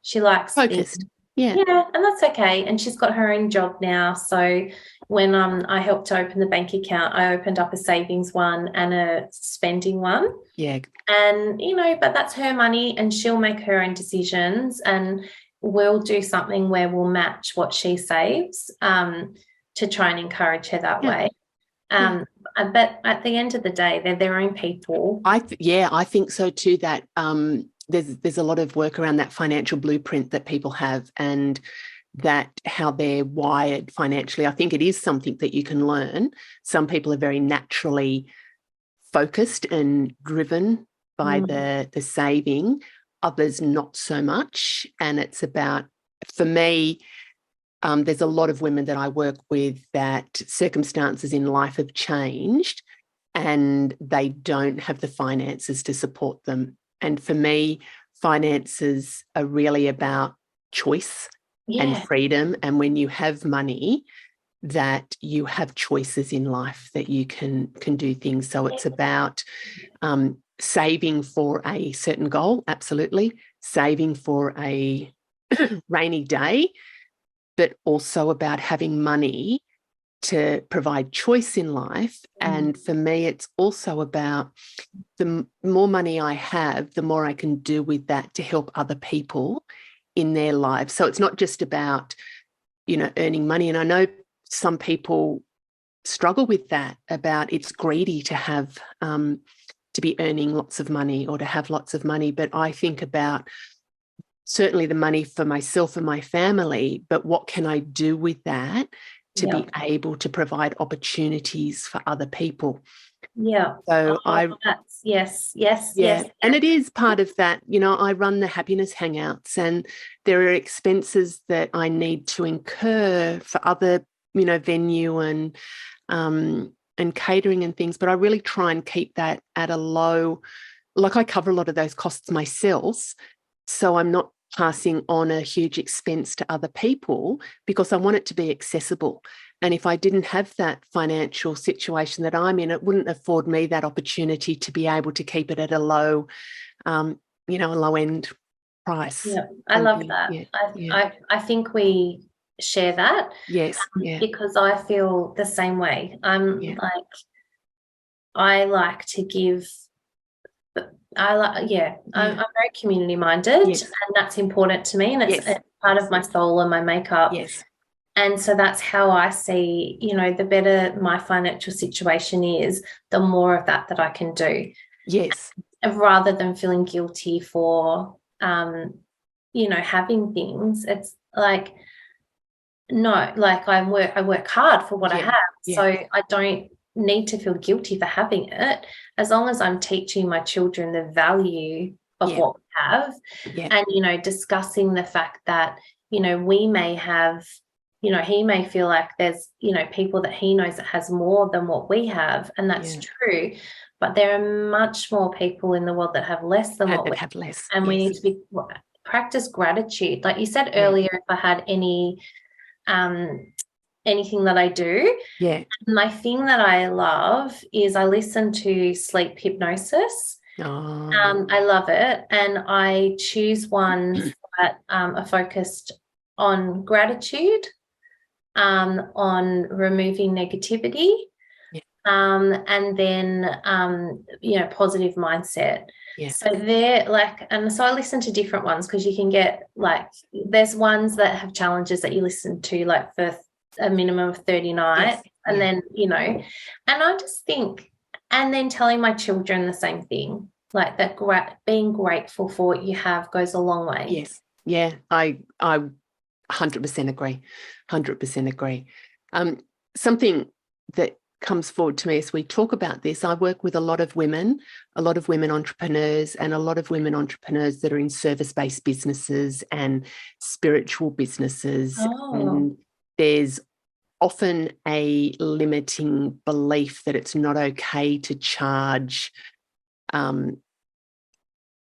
she likes focused. Yeah, and that's okay. And she's got her own job now. So when I helped to open the bank account, I opened up a savings one and a spending one. Yeah. And, but that's her money and she'll make her own decisions. And we'll do something where we'll match what she saves to try and encourage her that way. But at the end of the day, they're their own people. I think so too, that there's a lot of work around that financial blueprint that people have, and that how they're wired financially. I think it is something that you can learn. Some people are very naturally focused and driven by the saving, others not so much. And it's about, for me, there's a lot of women that I work with that circumstances in life have changed and they don't have the finances to support them. And for me, finances are really about choice and freedom. And when you have money, that you have choices in life, that you can do things. So it's about saving for a certain goal, absolutely, saving for a rainy day, but also about having money to provide choice in life. And for me, it's also about the more money I have, the more I can do with that to help other people in their lives. So it's not just about, earning money. And I know some people struggle with that, about it's greedy to have, to be earning lots of money or to have lots of money. But I think about certainly the money for myself and my family, but what can I do with that to be able to provide opportunities for other people? Yeah. So yes. And it is part of that. I run the Happiness Hangouts, and there are expenses that I need to incur for other, venue and catering and things. But I really try and keep that at a low, like I cover a lot of those costs myself. So I'm not passing on a huge expense to other people because I want it to be accessible. And if I didn't have that financial situation that I'm in, it wouldn't afford me that opportunity to be able to keep it at a low, a low end price. Yeah, I love that. I think we share that. Yes. Because I feel the same way. I'm I like to give. I'm very community minded, and that's important to me, and it's part of my soul and my makeup. Yes. And so that's how I see, the better my financial situation is, the more of that I can do. Yes. Rather than feeling guilty for, having things. It's like, no, like I work hard for what I have. So I don't need to feel guilty for having it, as long as I'm teaching my children the value of what we have, and discussing the fact that we may have, he may feel like there's people that he knows that has more than what we have, and that's true, but there are much more people in the world that have less than what we have, and we need to practice gratitude, like you said earlier. If I had anything that I do. My thing that I love is I listen to sleep hypnosis. I love it. And I choose ones that are focused on gratitude, on removing negativity, and then, positive mindset. So they're so I listen to different ones, because you can get there's ones that have challenges that you listen to for a minimum of 30 nights, and then, and I just think, and then telling my children the same thing, that being grateful for what you have goes a long way. Yes. Yeah. I 100% agree. 100% agree. Something that comes forward to me as we talk about this, I work with a lot of women entrepreneurs, and a lot of women entrepreneurs that are in service-based businesses and spiritual businesses. And there's often a limiting belief that it's not okay to charge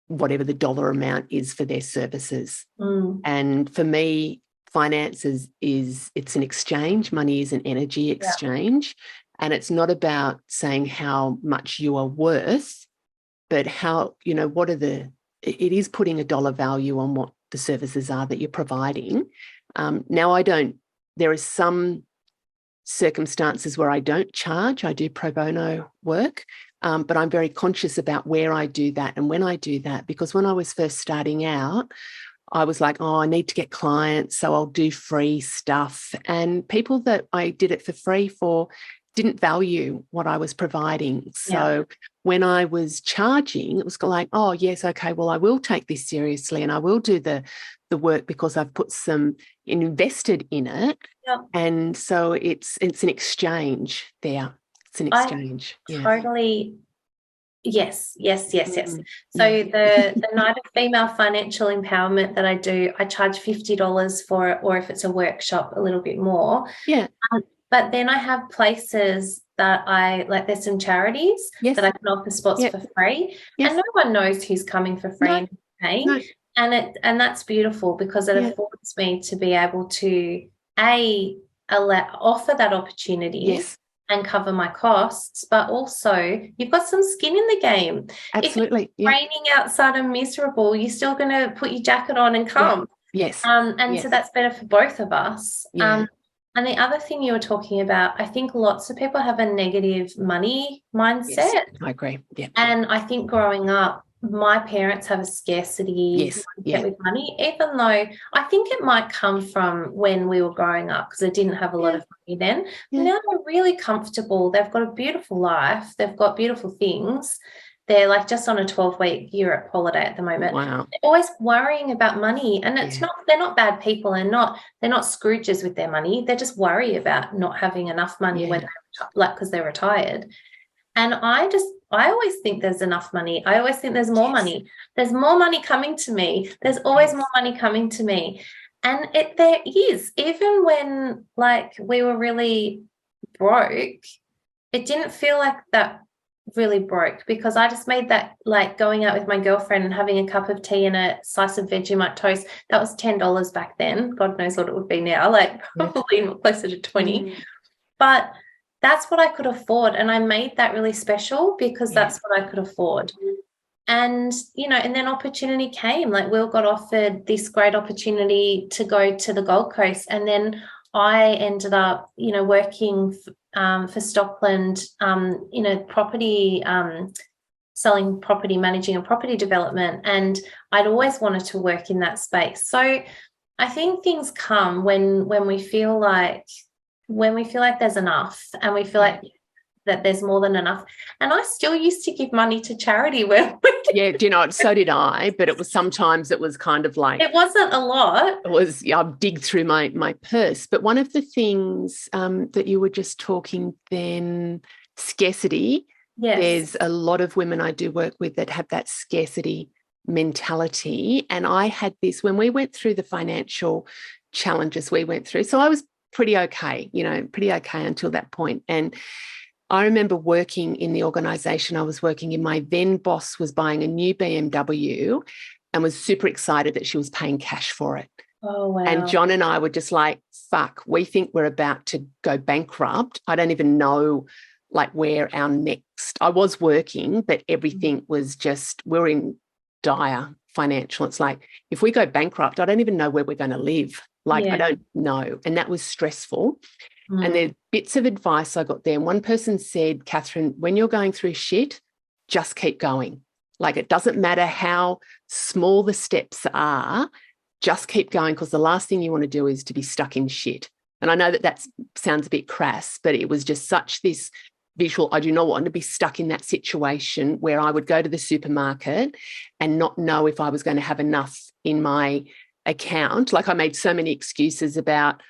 whatever the dollar amount is for their services. And for me, finances it's an exchange. Money is an energy exchange. And it's not about saying how much you are worth, but how, it is putting a dollar value on what the services are that you're providing. Now, there are some circumstances where I don't charge. I do pro bono work, but I'm very conscious about where I do that and when I do that, because when I was first starting out, I was like, oh, I need to get clients, so I'll do free stuff. And people that I did it for free for didn't value what I was providing. So when I was charging, it was like, oh, yes, okay, well, I will take this seriously and I will do the work because I've put some invested in it. Yep. And so it's an exchange there. It's an exchange. Totally. Yes. Mm, So the night of female financial empowerment that I do, I charge $50 for it, or if it's a workshop, a little bit more. Yeah. But then I have places that there's some charities that I can offer spots for free. Yes. And no one knows who's coming for free and paying. No. And that's beautiful because it affords me to be able to offer that opportunity. Yes. And cover my costs, but also you've got some skin in the game. Absolutely. If it's raining outside and miserable, you're still going to put your jacket on and come. Yes. So that's better for both of us. Yeah. And the other thing you were talking about, I think lots of people have a negative money mindset. Yes, I agree. Yeah. And I think growing up, my parents have a scarcity mindset with money, even though I think it might come from when we were growing up because they didn't have a lot of money then. Yeah. Now they're really comfortable. They've got a beautiful life. They've got beautiful things. They're like just on a 12-week Europe holiday at the moment. Wow. They're always worrying about money. And it's they're not bad people and they're not Scrooges with their money. They just worry about not having enough money when because they're retired. And I always think there's enough money. I always think there's more money. There's more money coming to me. There's always more money coming to me. And there is. Even when we were really broke, it didn't feel like that really broke because I just made that going out with my girlfriend and having a cup of tea and a slice of Vegemite toast. That was $10 back then. God knows what it would be now, probably closer to 20. But that's what I could afford. And I made that really special because that's what I could afford. And, and then opportunity came. Will got offered this great opportunity to go to the Gold Coast. And then I ended up, working for Stockland in a property, selling property, managing a property development. And I'd always wanted to work in that space. So I think things come when we feel like there's enough and we feel like that there's more than enough. And I still used to give money to charity so did I, but sometimes it was kind of like... It wasn't a lot. It was, I'd dig through my purse. But one of the things that you were just talking then, scarcity, there's a lot of women I do work with that have that scarcity mentality. And I had this when we went through the financial challenges we went through. So I was pretty okay until that point. And I remember working in the organisation I was working in. My then boss was buying a new BMW and was super excited that she was paying cash for it. Oh, wow. And John and I were just like, fuck, we think we're about to go bankrupt. I don't even know where our next... I was working, but everything was just... we're in dire financial. It's like, if we go bankrupt, I don't even know where we're going to live. I don't know. And that was stressful. And there are bits of advice I got there. And one person said, Catherine, when you're going through shit, just keep going. It doesn't matter how small the steps are, just keep going because the last thing you want to do is to be stuck in shit. And I know that sounds a bit crass, but it was just such this visual. I do not want to be stuck in that situation where I would go to the supermarket and not know if I was going to have enough in my account. I made so many excuses about,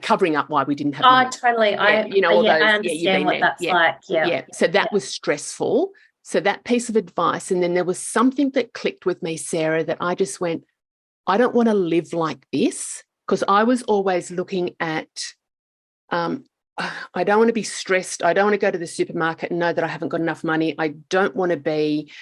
covering up why we didn't have money. Totally. I understand what that's like. Yeah. So that was stressful. So that piece of advice. And then there was something that clicked with me, Sarah, that I just went, I don't want to live like this, because I was always looking at, I don't want to be stressed. I don't want to go to the supermarket and know that I haven't got enough money. I don't want to be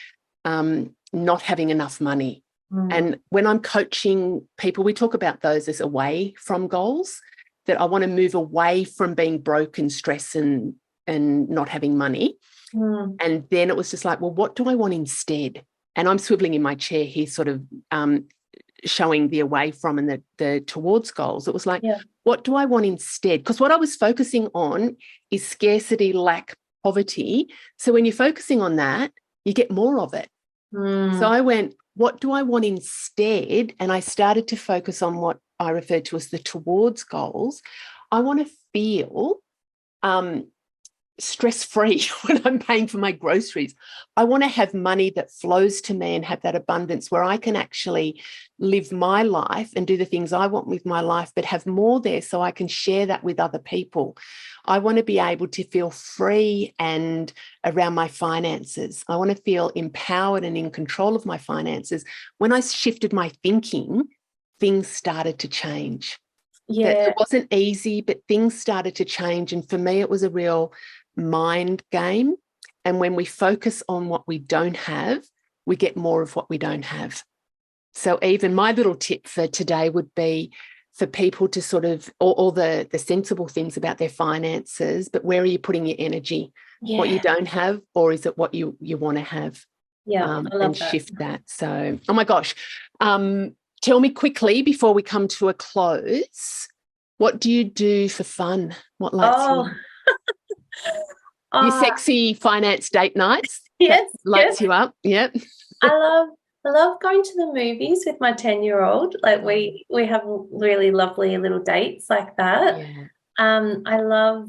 not having enough money. And when I'm coaching people, we talk about those as away from goals, that I want to move away from being broke and stress and not having money. And then it was just like, well, what do I want instead? And I'm swiveling in my chair here, sort of showing the away from and the towards goals. It was like, what do I want instead? Because what I was focusing on is scarcity, lack, poverty. So when you're focusing on that, you get more of it. So I went, what do I want instead? And I started to focus on what I referred to as the towards goals. I want to feel stress-free when I'm paying for my groceries. I want to have money that flows to me and have that abundance where I can actually live my life and do the things I want with my life, but have more there so I can share that with other people. I want to be able to feel free and around my finances. I want to feel empowered and in control of my finances. When I shifted my thinking, things started to change. That it wasn't easy, but things started to change. And for me, it was a real mind game. And when we focus on what we don't have, we get more of what we don't have. So even my little tip for today would be for people to sort of, all the sensible things about their finances, but where are you putting your energy? What you don't have, or is it what you want to have? I love and that. shift that. So, oh my gosh. Tell me quickly before we come to a close, what do you do for fun? What lights you? Your sexy finance date nights? Yes. Lights you up? Yep. I love going to the movies with my 10-year-old. Like we have really lovely little dates like that. Yeah. I love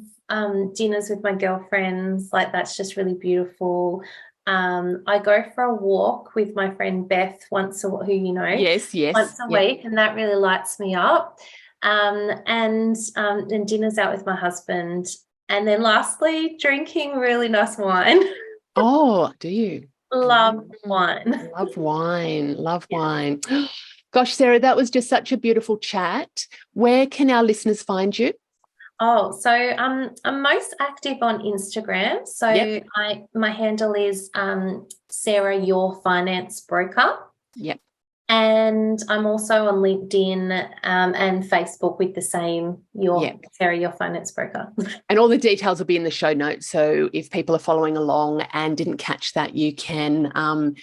dinners with my girlfriends. Like that's just really beautiful. I go for a walk with my friend Beth once a week, Yes. once a week, and that really lights me up. And dinners out with my husband. And then lastly, drinking really nice wine. Oh, do you? Love wine. Love wine. Love wine. Gosh, Sarah, that was just such a beautiful chat. Where can our listeners find you? Oh, so I'm most active on Instagram. So my handle is Sarah Your Finance Broker. Yep. And I'm also on LinkedIn and Facebook with the same Sarah Your Finance Broker. And all the details will be in the show notes. So if people are following along and didn't catch that, you can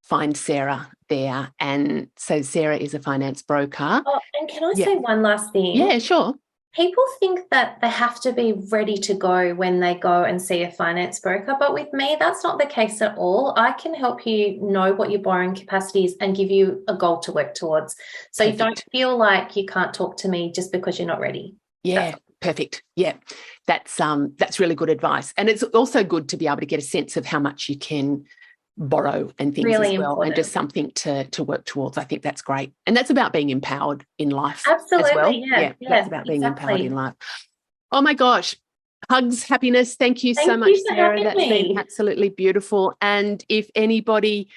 find Sarah there. And so Sarah is a finance broker. Oh, and can I say one last thing? Yeah, sure. People think that they have to be ready to go when they go and see a finance broker, but with me, that's not the case at all. I can help you know what your borrowing capacity is and give you a goal to work towards. So you don't feel like you can't talk to me just because you're not ready. Yeah, perfect. Yeah, that's really good advice. And it's also good to be able to get a sense of how much you can borrow and things really as well, important. and just something to work towards. I think that's great. And that's about being empowered in life. Absolutely, as well. Yeah, that's about being empowered in life. Oh my gosh. Hugs, happiness. Thank you so much, Sarah. That's been absolutely beautiful. And if anybody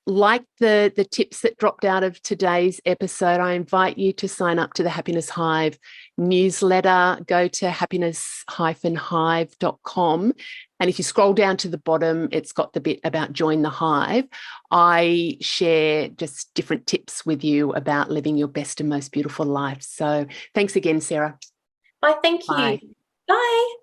like the tips that dropped out of today's episode, I invite you to sign up to the Happiness Hive newsletter. Go to happiness-hive.com. And if you scroll down to the bottom, it's got the bit about join the hive. I share just different tips with you about living your best and most beautiful life. So thanks again, Sarah. Bye. Thank you. Bye.